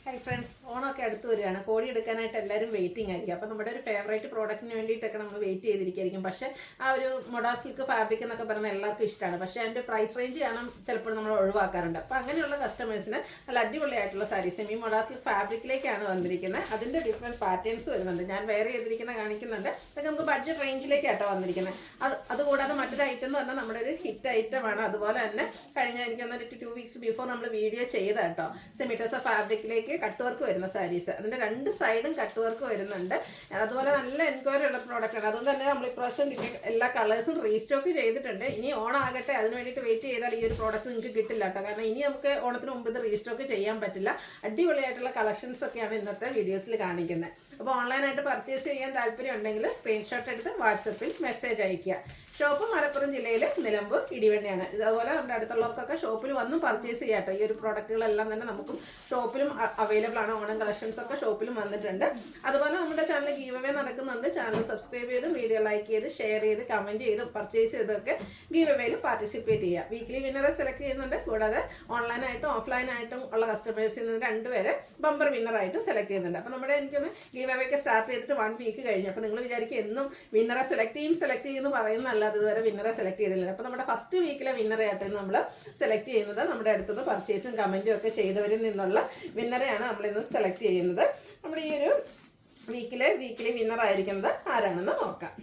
Hi friends, ഓണമൊക്കെ അടുത്ത് വരികയാണ്. കോഴി എടുക്കാനായിട്ട് എല്ലാവരും വെയിറ്റിംഗ് ആയിരിക്കും. അപ്പോൾ നമ്മുടെ ഒരു ഫേവറേറ്റ് പ്രോഡക്റ്റിന് വേണ്ടിയിട്ടൊക്കെ നമ്മൾ വെയിറ്റ് ചെയ്തിരിക്കുകയായിരിക്കും. പക്ഷേ ആ ഒരു മൊഡാർ സിൽക്ക് ഫാബ്രിക് എന്നൊക്കെ പറഞ്ഞാൽ എല്ലാവർക്കും ഇഷ്ടമാണ്. പക്ഷേ അതിൻ്റെ പ്രൈസ് റേഞ്ച് കാണാൻ ചിലപ്പോൾ നമ്മൾ ഒഴിവാക്കാറുണ്ട്. അപ്പോൾ അങ്ങനെയുള്ള കസ്റ്റമേഴ്സിന് നല്ല അടിപൊളിയായിട്ടുള്ള സാരീസ് ഈ മൊഡാർ സിൽക്ക് ഫാബ്രിക്കിലേക്കാണ് വന്നിരിക്കുന്നത്. അതിൻ്റെ ഡിഫറെൻറ്റ് പാറ്റേൺസ് വരുന്നുണ്ട്. ഞാൻ വേറെ ചെയ്തിരിക്കുന്ന കാണിക്കുന്നുണ്ട്. അതൊക്കെ നമുക്ക് ബഡ്ജറ്റ് റേഞ്ചിലേക്കാട്ടോ വന്നിരിക്കുന്നത്. അതുകൂടാതെ മറ്റൊരു ഐറ്റം എന്ന് പറഞ്ഞാൽ നമ്മുടെ ഒരു ഹിറ്റ് ഐറ്റമാണ്. അതുപോലെ തന്നെ കഴിഞ്ഞ എനിക്കൊന്നൊരു 2 weeks ബിഫോർ നമ്മൾ വീഡിയോ ചെയ്ത കേട്ടോ സെമിറ്റോസ ഫാബ്രിക്കിലേക്ക് കട്ട് വർക്ക് വരുന്ന സാരീസ്. അതിൻ്റെ 2 സൈഡും കട്ട് വർക്ക് വരുന്നുണ്ട്. അതുപോലെ നല്ല എൻക്വയറി ഉള്ള പ്രോഡക്റ്റാണ്. അതുകൊണ്ട് തന്നെ നമ്മൾ ഇപ്രാവശ്യം എല്ലാ കളേഴ്സും റീസ്റ്റോക്ക് ചെയ്തിട്ടുണ്ട്. ഇനി ഓണം ആകട്ടെ, അതിന് വേണ്ടിയിട്ട് വെയിറ്റ് ചെയ്താൽ ഈ ഒരു പ്രോഡക്റ്റ് നിങ്ങൾക്ക് കിട്ടില്ല കേട്ടോ. കാരണം ഇനി നമുക്ക് ഓണത്തിന് മുമ്പ് ഇത് റീസ്റ്റോക്ക് ചെയ്യാൻ പറ്റില്ല. അടിപൊളിയായിട്ടുള്ള കളക്ഷൻസ് ഒക്കെയാണ് ഇന്നത്തെ വീഡിയോസിൽ കാണിക്കുന്നത്. അപ്പോൾ ഓൺലൈനായിട്ട് പർച്ചേസ് ചെയ്യാൻ താല്പര്യം ഉണ്ടെങ്കിൽ സ്ക്രീൻഷോട്ട് എടുത്ത് വാട്സപ്പിൽ മെസ്സേജ് അയയ്ക്കുക. ഷോപ്പ് മലപ്പുറം ജില്ലയിൽ നിലമ്പൂർ ഇടിവണ്ടിയാണ്. ഇതുപോലെ നമ്മുടെ അടുത്തുള്ളവർക്കൊക്കെ ഷോപ്പിൽ വന്നും പർച്ചേസ് ചെയ്യാട്ടോ. ഈ ഒരു പ്രോഡക്റ്റുകളെല്ലാം തന്നെ നമുക്കും ഷോപ്പിലും അവൈലബിൾ ആണ്. ഓണം കളക്ഷൻസ് ഒക്കെ ഷോപ്പിലും വന്നിട്ടുണ്ട്. അതുപോലെ നമ്മുടെ ചാനൽ ഗീവ് അവേ നടക്കുന്നുണ്ട്. ചാനൽ സബ്സ്ക്രൈബ് ചെയ്ത് വീഡിയോ ലൈക്ക് ചെയ്ത് ഷെയർ ചെയ്ത് കമൻറ്റ് ചെയ്ത് പർച്ചേസ് ചെയ്തൊക്കെ ഗീവ് അവയിൽ പാർട്ടിസിപ്പേറ്റ് ചെയ്യുക. വീക്ക്ലി വിന്നറെ സെലക്ട് ചെയ്യുന്നുണ്ട്. കൂടാതെ ഓൺലൈനായിട്ടും ഓഫ്ലൈനായിട്ടും ഉള്ള കസ്റ്റമേഴ്സിൽ നിന്ന് 2 പേരെ ബമ്പർ വിന്നറായിട്ടും സെലക്ട് ചെയ്യുന്നുണ്ട്. അപ്പോൾ നമ്മുടെ എനിക്കൊന്ന് ഗീവ് അവേ ഒക്കെ സ്റ്റാർട്ട് ചെയ്തിട്ട് 1 വീക്ക് കഴിഞ്ഞു. അപ്പോൾ നിങ്ങൾ വിചാരിക്കും എന്നും വിന്നറെ സെലക്ട് ചെയ്യുമെന്ന് പറയുന്നതല്ല, അതുവരെ വിന്നറെ സെലക്ട് ചെയ്തില്ല. അപ്പോൾ നമ്മുടെ ഫസ്റ്റ് വീക്കിലെ വിന്നറെ ആയിട്ട് നമ്മൾ സെലക്ട് ചെയ്യുന്നത് നമ്മുടെ അടുത്തുനിന്ന് പർച്ചേസും കമൻറ്റും ഒക്കെ ചെയ്തവരിൽ നിന്നുള്ള വിന്നറെയാണ് നമ്മളിന്ന് സെലക്ട് ചെയ്യുന്നത്. നമ്മുടെ ഈ ഒരു വീക്കിലി വിന്നർ ആയിരിക്കുന്നത് ആരാണെന്ന് നോക്കാം.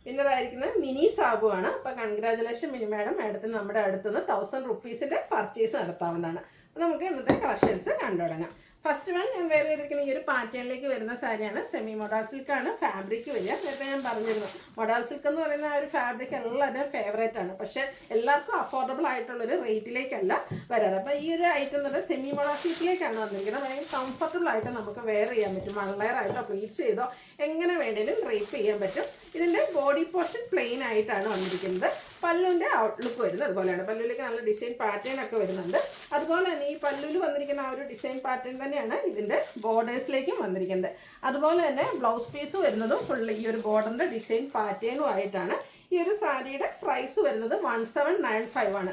വിന്നറായിരിക്കുന്നത് മിനി സാബു ആണ്. അപ്പോൾ കൺഗ്രാജുലേഷൻ മിനി മാഡം. മാഡത്തിന് നമ്മുടെ അടുത്തുനിന്ന് 1000 rupees പർച്ചേസ് നടത്താവുന്നതാണ്. അപ്പോൾ നമുക്ക് ഇന്നത്തെ കളക്ഷൻസ് കണ്ടു തുടങ്ങാം. ഫസ്റ്റ് വൺ ഞാൻ വേറെ ചെയ്തിരിക്കുന്ന ഈ ഒരു പാറ്റേണിലേക്ക് വരുന്ന സാരിയാണ്. സെമി മൊഡാർ സിൽക്കാണ് ഫാബ്രിക് വരിക. നേരത്തെ ഞാൻ പറഞ്ഞിരുന്നു മൊഡാർ സിൽക്ക് എന്ന് പറയുന്ന ആ ഒരു ഫാബ്രിക് എല്ലാവരുടെയും ഫേവറേറ്റ് ആണ്. പക്ഷേ എല്ലാവർക്കും അഫോർഡബിൾ ആയിട്ടുള്ളൊരു റേറ്റിലേക്കല്ല വരാറ്. അപ്പോൾ ഈ ഒരു ഐറ്റം എന്ന് പറഞ്ഞാൽ സെമി മൊഡാർ സിൽക്കിലേക്കാണ് വന്നിരിക്കുന്നത്. ഭയങ്കര കംഫർട്ടബിൾ ആയിട്ട് നമുക്ക് വെയർ ചെയ്യാൻ പറ്റും. 1 ലെയർ ആയിട്ടോ പ്ലീറ്റ്സ് ചെയ്തോ എങ്ങനെ വേണേലും ഡ്രേപ്പ് ചെയ്യാൻ പറ്റും. ഇതിൻ്റെ ബോഡി പോർഷൻ പ്ലെയിൻ ആയിട്ടാണ് വന്നിരിക്കുന്നത്. പല്ലുവിൻ്റെ ഔട്ട്ലുക്ക് വരുന്നത് അതുപോലെയാണ്. പല്ലുവിലേക്ക് നല്ല ഡിസൈൻ പാറ്റേൺ ഒക്കെ വരുന്നുണ്ട്. അതുപോലെ തന്നെ ഈ പല്ലുവിൽ വന്നിരിക്കുന്ന ആ ഒരു ഡിസൈൻ പാറ്റേൺ തന്നെയാണ് ഇതിൻ്റെ ബോർഡേഴ്സിലേക്കും വന്നിരിക്കുന്നത്. അതുപോലെ തന്നെ ബ്ലൗസ് പീസ് വരുന്നതും ഫുള്ള് ഈ ഒരു ബോർഡറിൻ്റെ ഡിസൈൻ പാറ്റേണും ആയിട്ടാണ്. ഈ ഒരു സാരിയുടെ പ്രൈസ് വരുന്നത് 1795 ആണ്.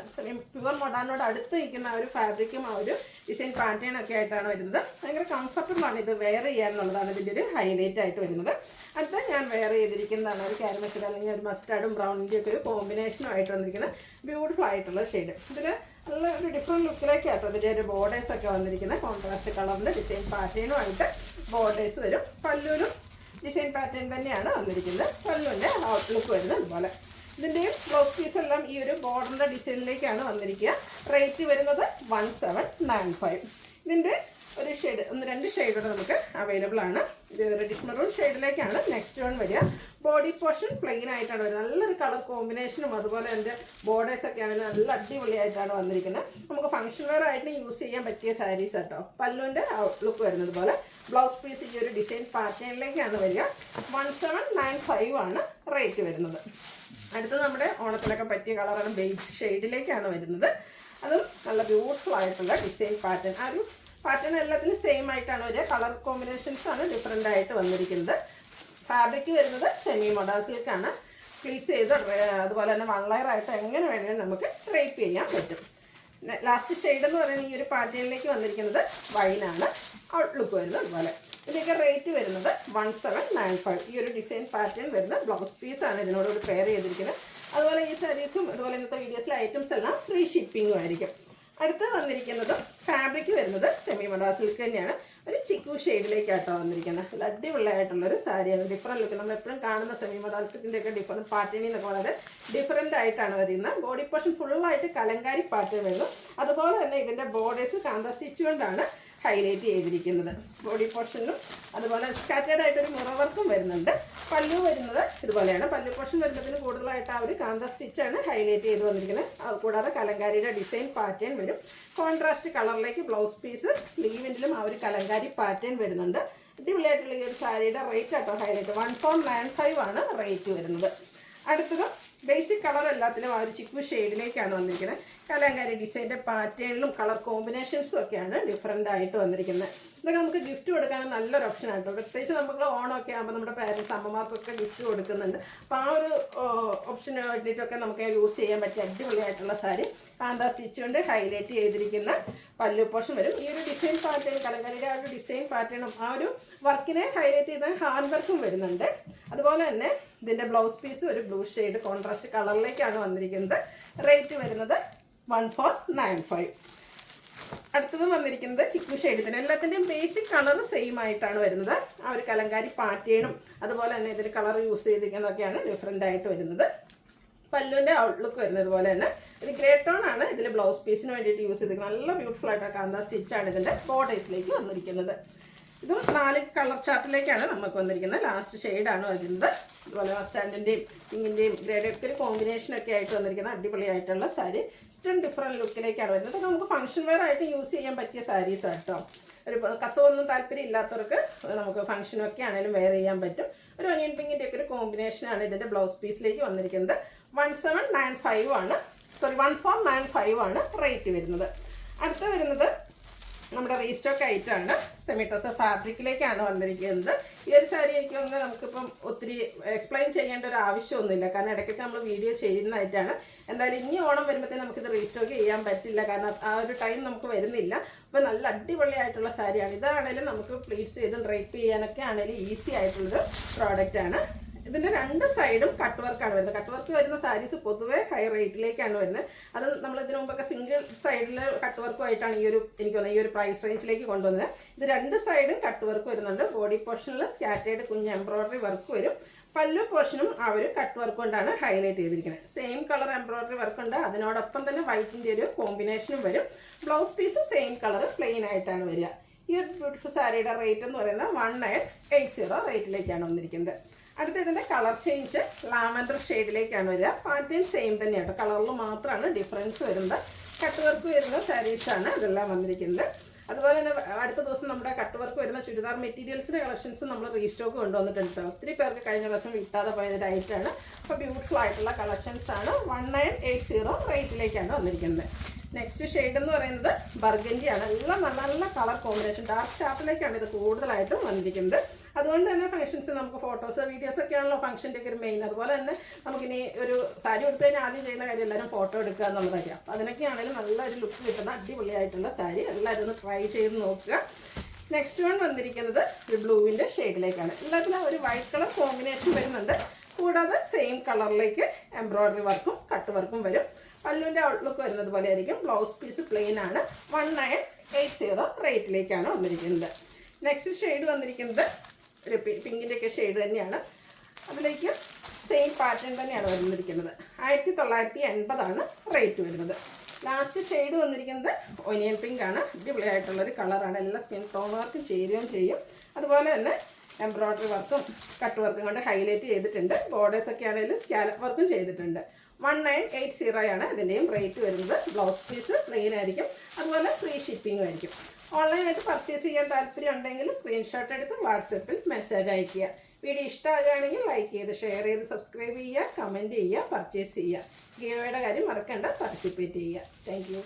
പ്യുവർ മൊഡാനോട് അടുത്ത് നിൽക്കുന്ന ആ ഒരു ഫാബ്രിക്കും ആ ഒരു ഡിസൈൻ പാറ്റേൺ ഒക്കെ ആയിട്ടാണ് വരുന്നത്. ഭയങ്കര കംഫർട്ടബിൾ ആണ് ഇത് വെയർ ചെയ്യാന്നുള്ളതാണ് ഇതിൻ്റെ ഒരു ഹൈലൈറ്റ് ആയിട്ട് വരുന്നത്. അടുത്ത ഞാൻ വെയർ ചെയ്തിരിക്കുന്നതാണ് ഒരു കാരമൽ അല്ലെങ്കിൽ ഒരു മസ്റ്റാർഡും ബ്രൗണിൻ്റെ ഒക്കെ ഒരു കോമ്പിനേഷനും ആയിട്ട് വന്നിരിക്കുന്നത് ബ്യൂട്ടിഫുൾ ആയിട്ടുള്ള ഷെയ്ഡ്. ഇതിൽ നല്ല ഒരു ഡിഫറെൻറ്റ് ലുക്കിലേക്കാട്ടോ ഇതിൻ്റെ ഒരു ബോർഡേഴ്സ് ഒക്കെ വന്നിരിക്കുന്നത്. കോൺട്രാസ്റ്റ് കളറിൻ്റെ ഡിസൈൻ പാറ്റേണും ആയിട്ട് ബോർഡേഴ്സ് വരും. പല്ലുവിലും ഡിസൈൻ പാറ്റേൺ തന്നെയാണ് വന്നിരിക്കുന്നത്. പല്ലുവിൻ്റെ ഔട്ട്ലുക്ക് വരുന്നത് അതുപോലെ. ഇതിൻ്റെയും ബ്ലൗസ് പീസ് എല്ലാം ഈ ഒരു ബോർഡറിൻ്റെ ഡിസൈനിലേക്കാണ് വന്നിരിക്കുക. റേറ്റ് വരുന്നത് 1795. ഇതിൻ്റെ ഒരു ഷെയ്ഡ് 2 ഷെയ്ഡോടെ നമുക്ക് അവൈലബിൾ ആണ്. ഇത് റെഡിഷ് മെറൂൺ ഷെയ്ഡിലേക്കാണ് നെക്സ്റ്റ് വൺ വരിക. ബോഡി പോർഷൻ പ്ലെയിൻ ആയിട്ടാണ് വരുന്നത്. നല്ലൊരു കളർ കോമ്പിനേഷനും അതുപോലെ അതിൻ്റെ ബോർഡേഴ്സൊക്കെ ആണെങ്കിൽ നല്ല അടിപൊളിയായിട്ടാണ് വന്നിരിക്കുന്നത്. നമുക്ക് ഫംഗ്ഷൻ വെയർ ആയിട്ട് യൂസ് ചെയ്യാൻ പറ്റിയ സാരീസ് കേട്ടോ. പല്ലുവിൻ്റെ ഔട്ട്ലുക്ക് വരുന്നത് പോലെ. ബ്ലൗസ് പീസ് ഈ ഒരു ഡിസൈൻ പാറ്റേണിലേക്കാണ് വരിക. 1795 ആണ് റേറ്റ് വരുന്നത്. അടുത്തത് നമ്മുടെ ഓണത്തിനൊക്കെ പറ്റിയ കളറാണ്. ബേജ് ഷെയ്ഡിലേക്കാണ് വരുന്നത്. അതും നല്ല ബ്യൂട്ടിഫുൾ ആയിട്ടുള്ള ഡിസൈൻ പാറ്റേൺ. ആ ഒരു പാറ്റേൺ എല്ലാത്തിനും സെയിം ആയിട്ടാണ് വരിക. കളർ കോമ്പിനേഷൻസ് ആണ് ഡിഫറെൻ്റ് ആയിട്ട് വന്നിരിക്കുന്നത്. ഫാബ്രിക് വരുന്നത് സെമി മൊഡാർ സിൽക്കാണ്. ഫ്ലീസ് ചെയ്ത് അതുപോലെ തന്നെ 1 ലെയർ ആയിട്ട് എങ്ങനെ വേണമെങ്കിലും നമുക്ക് ഡ്രേപ്പ് ചെയ്യാൻ പറ്റും. ലാസ്റ്റ് ഷെയ്ഡ് എന്ന് പറയുന്നത് ഈ ഒരു പാറ്റേണിലേക്ക് വന്നിരിക്കുന്നത് വൈനാണ്. ഔട്ട്ലുക്ക് വരുന്നത് അതുപോലെ. ഇതിൻ്റെയൊക്കെ റേറ്റ് വരുന്നത് 1795. ഈ ഒരു ഡിസൈൻ പാറ്റേൺ വരുന്ന ബ്ലൗസ് പീസാണ് ഇതിനോട് പെയർ ചെയ്തിരിക്കുന്നത്. അതുപോലെ ഈ സാരീസും അതുപോലെ ഇന്നത്തെ വീഡിയോസിലെ ഐറ്റംസ് എല്ലാം ഫ്രീ ഷിപ്പിങ്ങും ആയിരിക്കും. അടുത്ത് വന്നിരിക്കുന്നത് ഫാബ്രിക് വരുന്നത് സെമി മൊഡാർ സിൽക്ക് തന്നെയാണ്. ഒരു ചിക്കു ഷെയ്ഡിലേക്കാട്ടോ വന്നിരിക്കുന്നത്. നല്ല അടിപൊളിയായിട്ടുള്ളൊരു സാരിയാണ്. Different look. നമ്മൾ എപ്പോഴും കാണുന്ന സെമി മൊഡാർ സിൽക്കിൻ്റെ ഒക്കെ ഡിഫറെൻറ്റ് പാറ്റേണിൽ നിന്നൊക്കെ വളരെ ഡിഫറെൻ്റ് ആയിട്ടാണ് വരുന്നത്. ബോഡി പോർഷൻ ഫുള്ളായിട്ട് കലങ്കാരി പാറ്റേൺ വരുന്നു. അതുപോലെ തന്നെ ഇതിൻ്റെ ബോർഡേഴ്സ് കാന്ത സ്റ്റിച്ച് കൊണ്ടാണ് ഹൈലൈറ്റ് ചെയ്തിരിക്കുന്നത്. ബോഡി പോർഷനും അതുപോലെ സ്കാറ്റേഡ് ആയിട്ടൊരു മുറ വർക്കും വരുന്നുണ്ട്. പല്ലു വരുന്നത് ഇതുപോലെയാണ്. പല്ലു പോർഷൻ വരുന്നതിന് കൂടുതലായിട്ട് ആ ഒരു കാന്ത സ്റ്റിച്ചാണ് ഹൈലൈറ്റ് ചെയ്ത് വന്നിരിക്കുന്നത്. കൂടാതെ കലങ്കാരിയുടെ ഡിസൈൻ പാറ്റേൺ വരും. കോൺട്രാസ്റ്റ് കളറിലേക്ക് ബ്ലൗസ് പീസ് സ്ലീവിൻ്റിലും ആ ഒരു കലങ്കാരി പാറ്റേൺ വരുന്നുണ്ട്. അടിപൊളിയായിട്ടുള്ള ഈ ഒരു സാരിയുടെ റേറ്റ് ആട്ടോ ഹൈലൈറ്റ്. 1495 ആണ് റേറ്റ് വരുന്നത്. അടുത്തത് ബേസിക് കളർ എല്ലാത്തിലും ആ ഒരു ചിക്കു ഷെയ്ഡിലേക്കാണ് വന്നിരിക്കുന്നത്. കലങ്കാരി ഡിസൈൻ്റെ പാറ്റേണിലും കളർ കോമ്പിനേഷൻസും ഒക്കെയാണ് ഡിഫറെൻ്റ് ആയിട്ട് വന്നിരിക്കുന്നത്. ഇതൊക്കെ നമുക്ക് ഗിഫ്റ്റ് കൊടുക്കാൻ നല്ലൊരു ഓപ്ഷൻ ആയിട്ടോ. പ്രത്യേകിച്ച് നമ്മൾ ഓണമൊക്കെ ആകുമ്പോൾ നമ്മുടെ പാരൻസ് അമ്മമാർക്കൊക്കെ ഗിഫ്റ്റ് കൊടുക്കുന്നുണ്ട്. അപ്പോൾ ആ ഒരു ഓപ്ഷന് വേണ്ടിയിട്ടൊക്കെ നമുക്ക് യൂസ് ചെയ്യാൻ പറ്റിയ അടിപൊളിയായിട്ടുള്ള സാരി. കാന്താ സ്റ്റിച്ച് കൊണ്ട് ഹൈലൈറ്റ് ചെയ്തിരിക്കുന്ന പല്ലു പോർഷൻ വരും. ഈ ഒരു ഡിസൈൻ പാറ്റേൺ, കലങ്കാരിയുടെ ആ ഒരു ഡിസൈൻ പാറ്റേണും ആ ഒരു വർക്കിനെ ഹൈലൈറ്റ് ചെയ്ത ഹാൻഡ് വർക്കും വരുന്നുണ്ട്. അതുപോലെ തന്നെ ഇതിൻ്റെ ബ്ലൗസ് പീസ് ഒരു ബ്ലൂ ഷെയ്ഡ് കോൺട്രാസ്റ്റ് കളറിലേക്കാണ് വന്നിരിക്കുന്നത്. റേറ്റ് വരുന്നത് 1495. അടുത്തത് വന്നിരിക്കുന്നത് ചിക്കു ഷെയ്ഡ് തന്നെ. എല്ലാത്തിൻ്റെയും ബേസിക് കളർ സെയിം ആയിട്ടാണ് വരുന്നത്. ആ ഒരു കലങ്കാരി പാറ്റേണും അതുപോലെ തന്നെ ഇതിൽ കളർ യൂസ് ചെയ്തിരിക്കുന്നതൊക്കെയാണ് ഡിഫറെൻ്റ് ആയിട്ട് വരുന്നത്. പല്ലുവിൻ്റെ ഔട്ട്ലുക്ക് വരുന്നത് പോലെ തന്നെ ഇത് ഗ്രേ ടോൺ ആണ് ഇതിൽ ബ്ലൗസ് പീസിന് വേണ്ടിയിട്ട് യൂസ് ചെയ്തിരിക്കുന്നത്. നല്ല ബ്യൂട്ടിഫുൾ ആയിട്ട് കാന്താ സ്റ്റിച്ചാണ് ഇതിൻ്റെ ബോർഡേഴ്സിലേക്ക് വന്നിരിക്കുന്നത്. ഇതും 4 കളർ ചാർട്ടിലേക്കാണ് നമുക്ക് വന്നിരിക്കുന്നത്. ലാസ്റ്റ് ഷെയ്ഡാണ് വരുന്നത്. അതുപോലെ മസ്റ്റാൻഡിൻ്റെയും പിങ്കിൻ്റെയും ഗ്രേഡ് ഒക്കെ ഒരു കോമ്പിനേഷനൊക്കെ ആയിട്ട് വന്നിരിക്കുന്ന അടിപൊളിയായിട്ടുള്ള സാരി. ഏറ്റവും ഡിഫറെൻറ്റ് ലുക്കിലേക്കാണ് വരുന്നത്. ഇതൊക്കെ നമുക്ക് ഫംഗ്ഷൻ വെയർ ആയിട്ട് യൂസ് ചെയ്യാൻ പറ്റിയ സാരീസ് ആട്ടോ. ഒരു കസവൊന്നും താല്പര്യം ഇല്ലാത്തവർക്ക് നമുക്ക് ഫംഗ്ഷനൊക്കെ ആണെങ്കിലും വെയർ ചെയ്യാൻ പറ്റും. ഒരു ഒനിയൻ പിങ്കിൻ്റെ ഒക്കെ ഒരു കോമ്പിനേഷനാണ് ഇതിൻ്റെ ബ്ലൗസ് പീസിലേക്ക് വന്നിരിക്കുന്നത്. 1795 ആണ്, സോറി 1495 ആണ് റേറ്റ് വരുന്നത്. അടുത്ത വരുന്നത് നമ്മുടെ റീസ്റ്റോക്ക് ഐറ്റമാണ്. സെമി ടസർ ഫാബ്രിക്കിലേക്കാണ് വന്നിരിക്കുന്നത്. ഈ ഒരു സാരി എനിക്ക് തോന്നുന്നത് നമുക്കിപ്പം ഒത്തിരി എക്സ്പ്ലെയിൻ ചെയ്യേണ്ട ഒരു ആവശ്യമൊന്നുമില്ല, കാരണം ഇടയ്ക്കൊക്കെ നമ്മൾ വീഡിയോ ചെയ്യുന്നതായിട്ടാണ്. എന്തായാലും ഇനി ഓണം വരുമ്പോഴത്തേക്കും നമുക്കിത് റീസ്റ്റോക്ക് ചെയ്യാൻ പറ്റില്ല, കാരണം ആ ഒരു ടൈം നമുക്ക് വരുന്നില്ല. അപ്പോൾ നല്ല അടിപൊളിയായിട്ടുള്ള സാരിയാണ്. ഇതാണെങ്കിലും നമുക്ക് പ്ലീറ്റ്സ് ചെയ്തും ഡ്രൈപ്പ് ചെയ്യാനൊക്കെ ആണെങ്കിലും ഈസി ആയിട്ടുള്ളൊരു പ്രോഡക്റ്റാണ്. ഇതിൻ്റെ 2 സൈഡും കട്ട് വർക്കാണ് വരുന്നത്. കട്ട് വർക്ക് വരുന്ന സാരീസ് പൊതുവേ ഹൈ റേറ്റിലേക്കാണ് വരുന്നത്. അത് നമ്മൾ ഇതിനു മുമ്പൊക്കെ സിംഗിൾ സൈഡിൽ കട്ട് വർക്കുമായിട്ടാണ് എനിക്ക് തോന്നുന്നത് ഈ ഒരു പ്രൈസ് റേഞ്ചിലേക്ക് കൊണ്ടുവന്നത്. ഇത് 2 സൈഡും കട്ട് വർക്ക് വരുന്നുണ്ട്. ബോഡി പോർഷനിൽ സ്കാറ്റേഡ് കുഞ്ഞ് എംബ്രോയ്ഡറി വർക്ക് വരും. പല്ലു പോർഷനും ആ ഒരു കട്ട് വർക്ക് കൊണ്ടാണ് ഹൈലൈറ്റ് ചെയ്തിരിക്കുന്നത്. സെയിം കളർ എംബ്രോയ്ഡറി വർക്ക് ഉണ്ട്. അതിനോടൊപ്പം തന്നെ വൈറ്റിൻ്റെ ഒരു കോമ്പിനേഷനും വരും. Blouse piece same colour plain ആയിട്ടാണ് വരിക. ഈ ഒരു ബ്യൂട്ടിഫുൾ സാരിയുടെ റേറ്റ് എന്ന് പറയുന്നത് 1980 റേറ്റിലേക്കാണ് വന്നിരിക്കുന്നത്. അടുത്ത ഇതിൻ്റെ കളർ ചേഞ്ച് ലാവൻഡർ ഷെയ്ഡിലേക്കാണ് വരിക. പാറ്റേൺ സെയിം തന്നെയാണ്, കളറിൽ മാത്രമാണ് ഡിഫറൻസ് വരുന്നത്. കട്ട് വർക്ക് വരുന്ന സാരീസാണ് ഇതെല്ലാം വന്നിരിക്കുന്നത്. അതുപോലെ തന്നെ അടുത്ത ദിവസം നമ്മുടെ കട്ട് വർക്ക് വരുന്ന ചുരിദാർ മെറ്റീരിയൽസിൻ്റെ കളക്ഷൻസ് നമ്മൾ റീസ്റ്റോക്ക് കൊണ്ടുവന്നിട്ടുണ്ട്. ഒത്തിരി പേർക്ക് കഴിഞ്ഞ വർഷം വിട്ടാതെ പോയൊരു ഐറ്റമാണ്. അപ്പോൾ ബ്യൂട്ടിഫുൾ ആയിട്ടുള്ള കളക്ഷൻസാണ്. 1980 റേറ്റിലേക്കാണ് വന്നിരിക്കുന്നത്. നെക്സ്റ്റ് ഷെയ്ഡ് എന്ന് പറയുന്നത് ബർഗൻഡിയാണ്. എല്ലാം നല്ല നല്ല കളർ കോമ്പിനേഷൻ ഡാർക്ക് ചാർട്ടിലേക്കാണ് ഇത് കൂടുതലായിട്ടും വന്നിരിക്കുന്നത്. അതുകൊണ്ട് തന്നെ ഫംഗ്ഷൻസ് നമുക്ക് ഫോട്ടോസ് വീഡിയോസ് ഒക്കെ ആണല്ലോ ഫംഗ്ഷൻ്റെ ഒക്കെ ഒരു മെയിൻ. അതുപോലെ തന്നെ നമുക്കിനി ഒരു സാരി എടുത്തു കഴിഞ്ഞാൽ ആദ്യം ചെയ്യുന്ന കാര്യം എല്ലാവരും ഫോട്ടോ എടുക്കുക എന്നുള്ളതൊക്കെയാണ്. അപ്പോൾ അതിനൊക്കെയാണെങ്കിലും നല്ലൊരു ലുക്ക് കിട്ടുന്ന അടിപൊളിയായിട്ടുള്ള സാരി. എല്ലാവരും ഒന്ന് ട്രൈ ചെയ്ത് നോക്കുക. നെക്സ്റ്റ് വൺ വന്നിരിക്കുന്നത് ഒരു ബ്ലൂവിൻ്റെ ഷെയ്ഡിലേക്കാണ്. എല്ലാത്തിനും ഒരു വൈറ്റ് കളർ കോമ്പിനേഷൻ വരുന്നുണ്ട്. കൂടാതെ സെയിം കളറിലേക്ക് എംബ്രോയ്ഡറി വർക്കും കട്ട് വർക്കും വരും. പല്ലുവിൻ്റെ ഔട്ട്ലുക്ക് വരുന്നത് പോലെ ആയിരിക്കും. ബ്ലൗസ് പീസ് പ്ലെയിൻ ആണ്. 1980 റേറ്റിലേക്കാണ് വന്നിരിക്കുന്നത്. നെക്സ്റ്റ് ഷെയ്ഡ് വന്നിരിക്കുന്നത് ഒരു പിങ്കിൻ്റെ ഒക്കെ ഷെയ്ഡ് തന്നെയാണ്. അതിലേക്ക് സെയിം പാറ്റേൺ തന്നെയാണ് വന്നിരിക്കുന്നത്. 1980 റേറ്റ് വരുന്നത്. ലാസ്റ്റ് ഷെയ്ഡ് വന്നിരിക്കുന്നത് ഒനിയൻ പിങ്ക് ആണ്. അടിപൊളിയായിട്ടുള്ളൊരു കളറാണ്. എല്ലാ സ്കിൻ ടോണുകാർക്കും ചേരുകയും ചെയ്യും. അതുപോലെ തന്നെ എംബ്രോയ്ഡറി വർക്കും കട്ട് വർക്കും കൊണ്ട് ഹൈലൈറ്റ് ചെയ്തിട്ടുണ്ട്. ബോർഡേഴ്സ് ഒക്കെ ആണെങ്കിലും സ്കാലപ്പ് വർക്കും ചെയ്തിട്ടുണ്ട്. 1980 ആണ് ഇതിൻ്റെയും റേറ്റ് വരുന്നത്. ബ്ലൗസ് പീസ് പ്ലെയിൻ ആയിരിക്കും. അതുപോലെ ഫ്രീ ഷിപ്പിംഗ് ആയിരിക്കും. ഓൺലൈനായിട്ട് പർച്ചേസ് ചെയ്യാൻ താല്പര്യം ഉണ്ടെങ്കിൽ സ്ക്രീൻഷോട്ട് എടുത്ത് വാട്സപ്പിൽ മെസ്സേജ് അയയ്ക്കുക. വീഡിയോ ഇഷ്ടമാകുകയാണെങ്കിൽ ലൈക്ക് ചെയ്ത് ഷെയർ ചെയ്ത് സബ്സ്ക്രൈബ് ചെയ്യുക, കമൻറ്റ് ചെയ്യുക, പർച്ചേസ് ചെയ്യുക. ഗീവയുടെ കാര്യം മറക്കണ്ട, പാർട്ടിസിപ്പേറ്റ് ചെയ്യുക. Thank you.